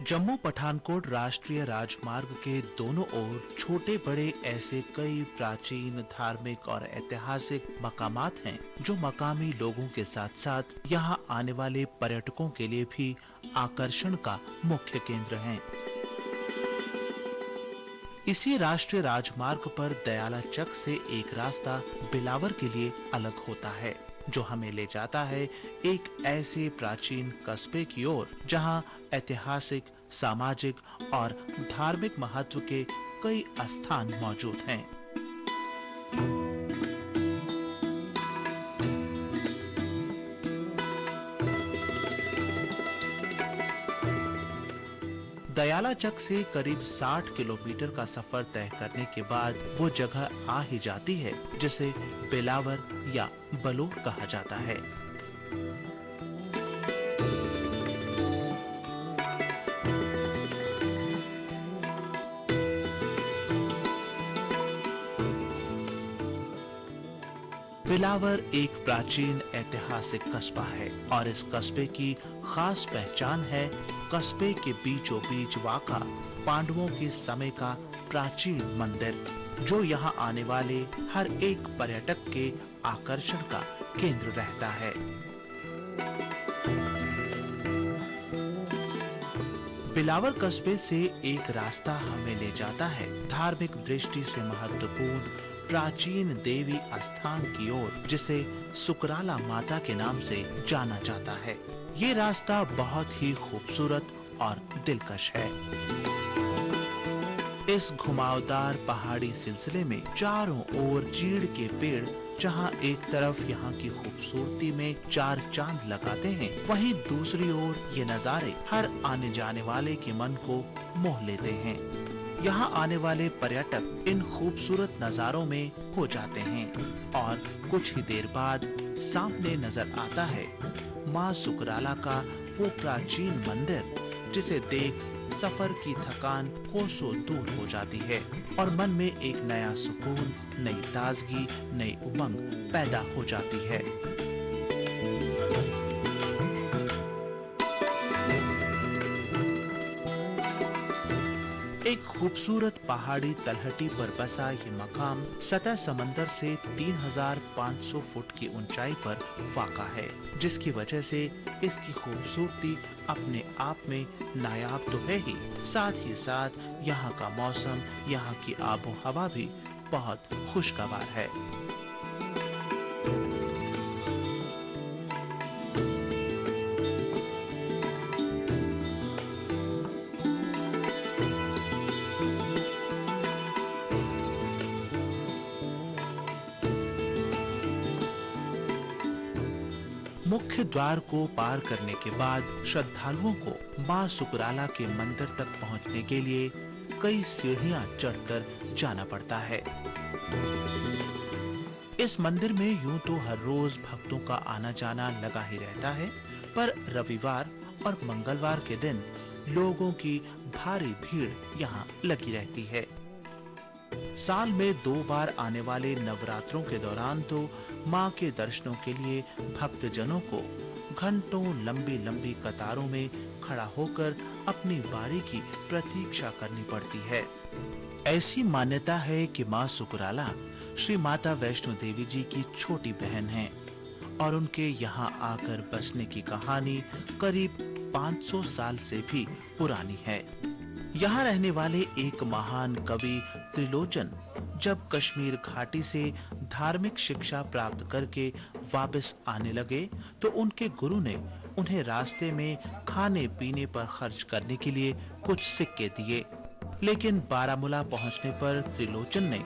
जम्मू पठानकोट राष्ट्रीय राजमार्ग के दोनों ओर छोटे बड़े ऐसे कई प्राचीन धार्मिक और ऐतिहासिक मकामात हैं जो मकामी लोगों के साथ साथ यहाँ आने वाले पर्यटकों के लिए भी आकर्षण का मुख्य केंद्र हैं। इसी राष्ट्रीय राजमार्ग पर दयाला चक से एक रास्ता बिलावर के लिए अलग होता है जो हमें ले जाता है एक ऐसे प्राचीन कस्बे की ओर जहां ऐतिहासिक, सामाजिक और धार्मिक महत्व के कई स्थान मौजूद हैं। दयाला चक से करीब 60 किलोमीटर का सफर तय करने के बाद वो जगह आ ही जाती है जिसे बिलावर या बलूर कहा जाता है। बिलावर एक प्राचीन ऐतिहासिक कस्बा है और इस कस्बे की खास पहचान है कस्बे के बीचों बीच वाक़ा पांडवों के समय का प्राचीन मंदिर जो यहाँ आने वाले हर एक पर्यटक के आकर्षण का केंद्र रहता है। बिलावर कस्बे से एक रास्ता हमें ले जाता है धार्मिक दृष्टि से महत्वपूर्ण प्राचीन देवी स्थान की ओर जिसे सुकराला माता के नाम से जाना जाता है। ये रास्ता बहुत ही खूबसूरत और दिलकश है। इस घुमावदार पहाड़ी सिलसिले में चारों ओर चीड़ के पेड़ जहां एक तरफ यहाँ की खूबसूरती में चार चांद लगाते हैं वहीं दूसरी ओर ये नजारे हर आने जाने वाले के मन को मोह लेते हैं। यहाँ आने वाले पर्यटक इन खूबसूरत नजारों में खो जाते हैं और कुछ ही देर बाद सामने नजर आता है माँ सुकराला का वो प्राचीन मंदिर जिसे देख सफर की थकान कोसों दूर हो जाती है और मन में एक नया सुकून, नई ताजगी, नई उमंग पैदा हो जाती है। एक खूबसूरत पहाड़ी तलहटी पर बसा ये मकाम सतह समंदर से 3500 फुट की ऊंचाई पर वाक़ा है जिसकी वजह से इसकी खूबसूरती अपने आप में नायाब तो है ही साथ यहाँ का मौसम, यहाँ की आबो हवा भी बहुत खुशगवार है। मुख्य द्वार को पार करने के बाद श्रद्धालुओं को मां सुकराला के मंदिर तक पहुंचने के लिए कई सीढ़ियां चढ़कर जाना पड़ता है। इस मंदिर में यूं तो हर रोज भक्तों का आना जाना लगा ही रहता है पर रविवार और मंगलवार के दिन लोगों की भारी भीड़ यहाँ लगी रहती है। साल में 2 बार आने वाले नवरात्रों के दौरान तो मां के दर्शनों के लिए भक्तजनों को घंटों लंबी कतारों में खड़ा होकर अपनी बारी की प्रतीक्षा करनी पड़ती है। ऐसी मान्यता है कि मां सुकराला श्री माता वैष्णो देवी जी की छोटी बहन हैं और उनके यहाँ आकर बसने की कहानी करीब 500 साल से भी पुरानी है। यहाँ रहने वाले एक महान कवि त्रिलोचन जब कश्मीर घाटी से धार्मिक शिक्षा प्राप्त करके वापस आने लगे तो उनके गुरु ने उन्हें रास्ते में खाने पीने पर खर्च करने के लिए कुछ सिक्के दिए, लेकिन बारामूला पहुंचने पर त्रिलोचन ने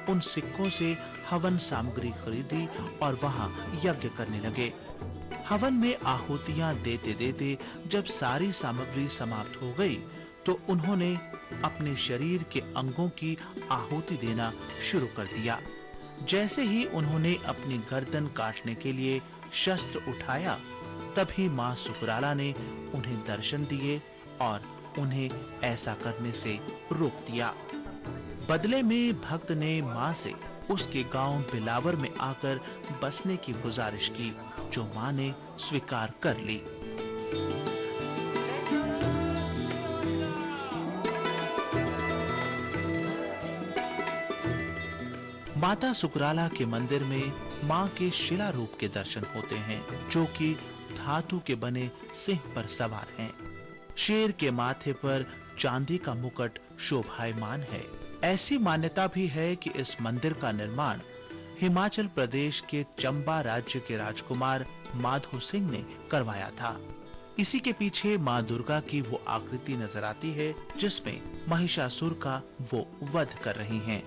उन सिक्कों से हवन सामग्री खरीदी और वहां यज्ञ करने लगे। हवन में आहुतियां देते देते जब सारी सामग्री समाप्त हो गई तो उन्होंने अपने शरीर के अंगों की आहुति देना शुरू कर दिया। जैसे ही उन्होंने अपनी गर्दन काटने के लिए शस्त्र उठाया तभी मां सुकराला ने उन्हें दर्शन दिए और उन्हें ऐसा करने से रोक दिया। बदले में भक्त ने मां से उसके गांव बिलावर में आकर बसने की गुजारिश की जो मां ने स्वीकार कर ली। माता सुकराला के मंदिर में मां के शिला रूप के दर्शन होते हैं, जो कि धातु के बने सिंह पर सवार हैं। शेर के माथे पर चांदी का मुकुट शोभायमान है। ऐसी मान्यता भी है कि इस मंदिर का निर्माण हिमाचल प्रदेश के चंबा राज्य के राजकुमार माधो सिंह ने करवाया था। इसी के पीछे मां दुर्गा की वो आकृति नजर आती है जिसमें महिषासुर का वो वध कर रही हैं।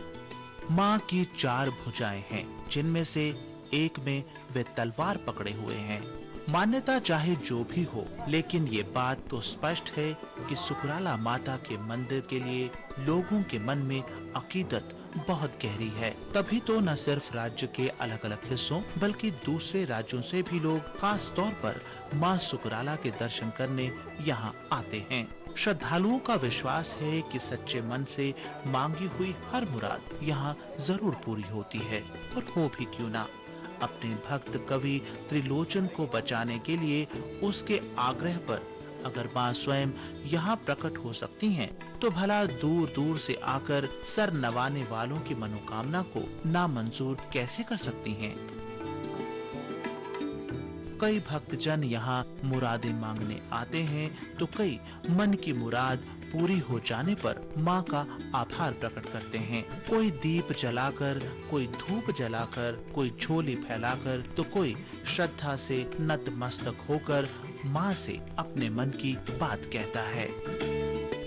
मां की 4 भुजाएं हैं, जिनमें से एक में वे तलवार पकड़े हुए हैं। मान्यता चाहे जो भी हो, लेकिन ये बात तो स्पष्ट है कि सुकराला माता के मंदिर के लिए लोगों के मन में अकीदत बहुत गहरी है। तभी तो न सिर्फ राज्य के अलग अलग हिस्सों बल्कि दूसरे राज्यों से भी लोग खास तौर पर मां सुकराला के दर्शन करने यहाँ आते हैं। श्रद्धालुओं का विश्वास है कि सच्चे मन से मांगी हुई हर मुराद यहाँ जरूर पूरी होती है, और हो भी क्यों ना। अपने भक्त कवि त्रिलोचन को बचाने के लिए उसके आग्रह पर अगर मां स्वयं यहाँ प्रकट हो सकती हैं, तो भला दूर दूर से आकर सर नवाने वालों की मनोकामना को नामंजूर कैसे कर सकती हैं। कई भक्तजन यहाँ मुरादें मांगने आते हैं, तो कई मन की मुराद पूरी हो जाने पर मां का आभार प्रकट करते हैं। कोई दीप जलाकर, कोई धूप जलाकर, कोई झोली फैलाकर, तो कोई श्रद्धा से नतमस्तक होकर मां से अपने मन की बात कहता है।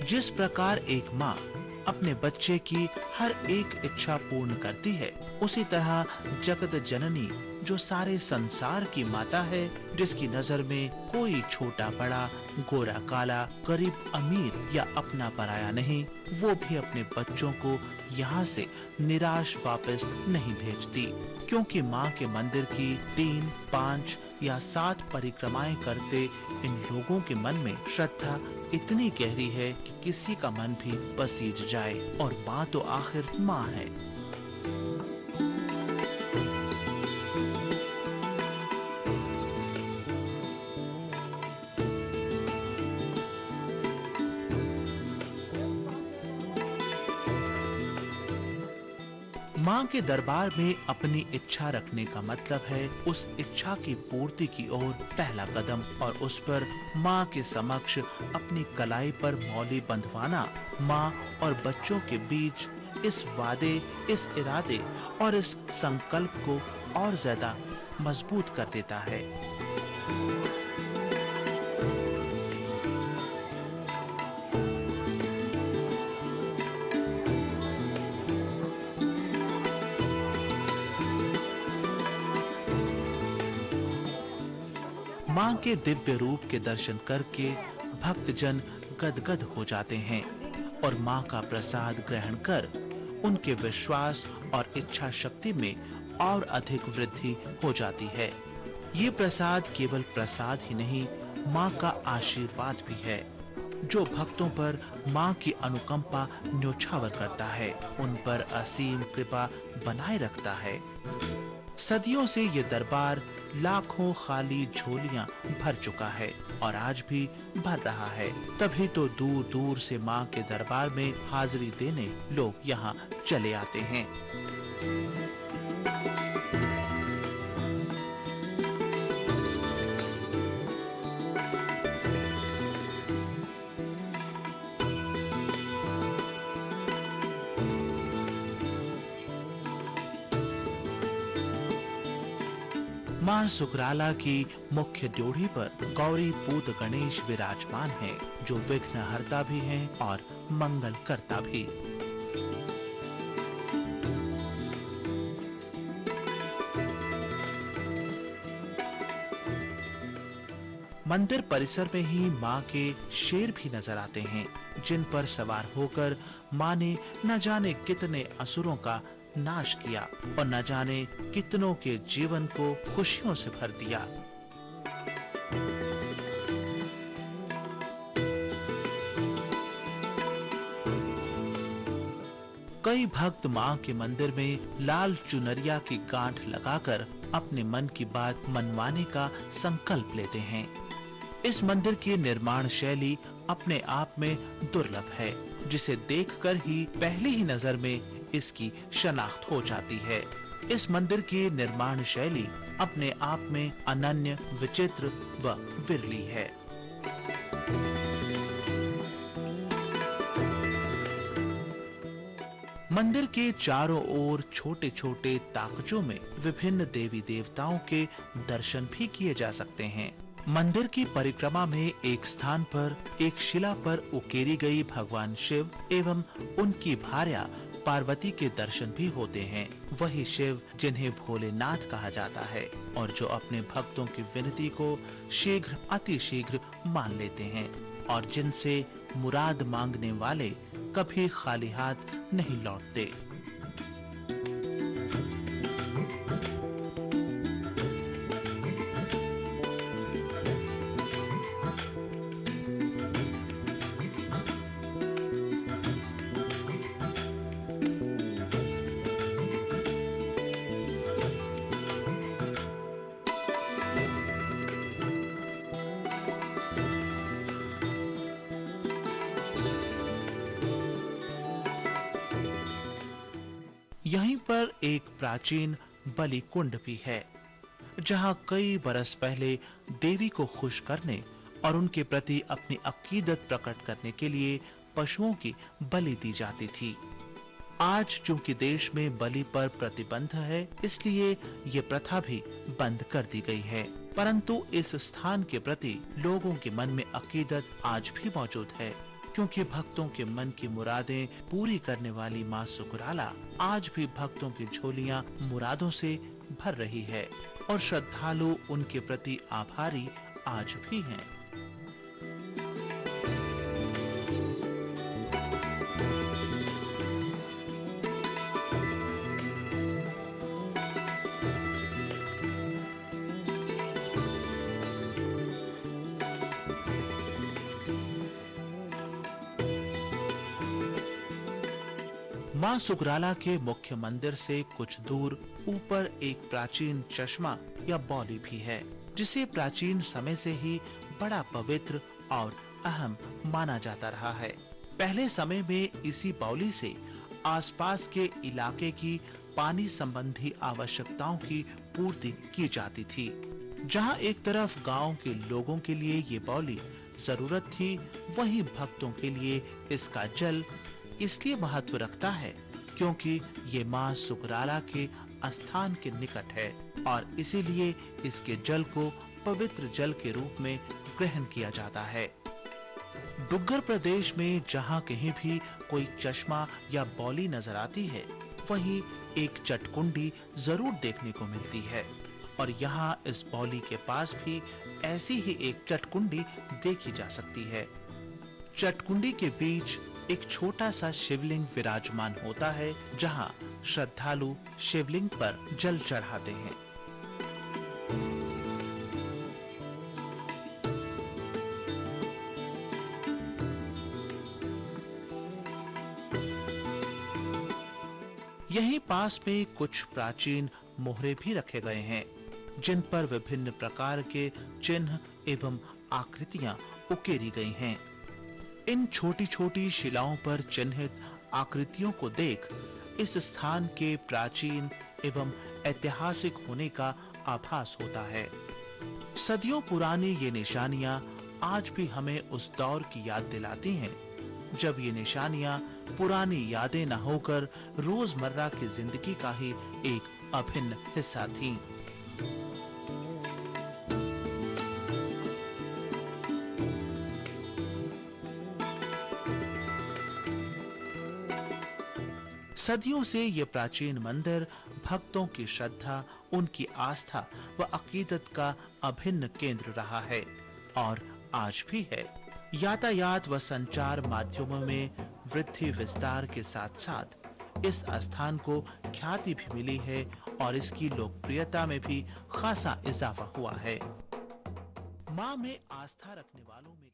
जिस प्रकार एक मां अपने बच्चे की हर एक इच्छा पूर्ण करती है, उसी तरह जगत जननी जो सारे संसार की माता है, जिसकी नजर में कोई छोटा बड़ा, गोरा काला, गरीब अमीर या अपना पराया नहीं, वो भी अपने बच्चों को यहाँ से निराश वापस नहीं भेजती। क्योंकि माँ के मंदिर की 3, 5 या 7 परिक्रमाएं करते इन लोगों के मन में श्रद्धा इतनी गहरी है कि किसी का मन भी पसीज जाए, और माँ तो आखिर माँ है। मां के दरबार में अपनी इच्छा रखने का मतलब है उस इच्छा की पूर्ति की ओर पहला कदम, और उस पर मां के समक्ष अपनी कलाई पर मौली बंधवाना मां और बच्चों के बीच इस वादे, इस इरादे और इस संकल्प को और ज्यादा मजबूत कर देता है। मां के दिव्य रूप के दर्शन करके भक्तजन गदगद हो जाते हैं, और मां का प्रसाद ग्रहण कर उनके विश्वास और इच्छा शक्ति में और अधिक वृद्धि हो जाती है। ये प्रसाद केवल प्रसाद ही नहीं, मां का आशीर्वाद भी है, जो भक्तों पर मां की अनुकंपा न्योछावर करता है, उन पर असीम कृपा बनाए रखता है। सदियों से ये दरबार लाखों खाली झोलियां भर चुका है, और आज भी भर रहा है। तभी तो दूर दूर से मां के दरबार में हाजिरी देने लोग यहाँ चले आते हैं। मां सुकराला की मुख्य ड्योढ़ी पर गौरी पूत गणेश विराजमान हैं, जो विघ्नहर्ता भी हैं और मंगल करता भी। मंदिर परिसर में ही मां के शेर भी नजर आते हैं, जिन पर सवार होकर मां ने न जाने कितने असुरों का नाश किया और न जाने कितनों के जीवन को खुशियों से भर दिया। कई भक्त मां के मंदिर में लाल चुनरिया की गांठ लगाकर अपने मन की बात मनवाने का संकल्प लेते हैं। इस मंदिर की निर्माण शैली अपने आप में दुर्लभ है, जिसे देखकर ही पहली ही नजर में इसकी शनाख्त हो जाती है। इस मंदिर की निर्माण शैली अपने आप में अनन्य, विचित्र व विरली है। मंदिर के चारों ओर छोटे छोटे ताकचों में विभिन्न देवी देवताओं के दर्शन भी किए जा सकते हैं। मंदिर की परिक्रमा में एक स्थान पर एक शिला पर उकेरी गई भगवान शिव एवं उनकी भार्या पार्वती के दर्शन भी होते हैं। वही शिव जिन्हें भोलेनाथ कहा जाता है और जो अपने भक्तों की विनती को शीघ्र अति शीघ्र मान लेते हैं और जिनसे मुराद मांगने वाले कभी खाली हाथ नहीं लौटते। यहीं पर एक प्राचीन बलि कुंड भी है, जहां कई बरस पहले देवी को खुश करने और उनके प्रति अपनी अकीदत प्रकट करने के लिए पशुओं की बलि दी जाती थी। आज चूंकि देश में बलि पर प्रतिबंध है, इसलिए ये प्रथा भी बंद कर दी गई है, परंतु इस स्थान के प्रति लोगों के मन में अकीदत आज भी मौजूद है, क्योंकि भक्तों के मन की मुरादें पूरी करने वाली मां सुकराला आज भी भक्तों की झोलियां मुरादों से भर रही है और श्रद्धालु उनके प्रति आभारी आज भी हैं। मां सुकराला के मुख्य मंदिर से कुछ दूर ऊपर एक प्राचीन चश्मा या बावली भी है, जिसे प्राचीन समय से ही बड़ा पवित्र और अहम माना जाता रहा है। पहले समय में इसी बावली से आसपास के इलाके की पानी संबंधी आवश्यकताओं की पूर्ति की जाती थी। जहां एक तरफ गांव के लोगों के लिए ये बावली जरूरत थी, वहीं भक्तों के लिए इसका जल इसलिए महत्व रखता है क्योंकि ये मां सुकराला के स्थान के निकट है और इसीलिए इसके जल को पवित्र जल के रूप में ग्रहण किया जाता है। डुग्गर प्रदेश में जहां कहीं भी कोई चश्मा या बावली नजर आती है, वहीं एक चटकुंडी जरूर देखने को मिलती है और यहाँ इस बावली के पास भी ऐसी ही एक चटकुंडी देखी जा सकती है। चटकुंडी के बीच एक छोटा सा शिवलिंग विराजमान होता है, जहां श्रद्धालु शिवलिंग पर जल चढ़ाते हैं। यहीं पास में कुछ प्राचीन मोहरे भी रखे गए हैं, जिन पर विभिन्न प्रकार के चिन्ह एवं आकृतियां उकेरी गई हैं। इन छोटी छोटी शिलाओं पर चिन्हित आकृतियों को देख इस स्थान के प्राचीन एवं ऐतिहासिक होने का आभास होता है। सदियों पुरानी ये निशानियां आज भी हमें उस दौर की याद दिलाती हैं, जब ये निशानियां पुरानी यादें न होकर रोजमर्रा की जिंदगी का ही एक अभिन्न हिस्सा थीं। सदियों से ये प्राचीन मंदिर भक्तों की श्रद्धा, उनकी आस्था व अकीदत का अभिन्न केंद्र रहा है और आज भी है। यातायात व संचार माध्यमों में वृद्धि विस्तार के साथ साथ इस स्थान को ख्याति भी मिली है और इसकी लोकप्रियता में भी खासा इजाफा हुआ है। मां में आस्था रखने वालों में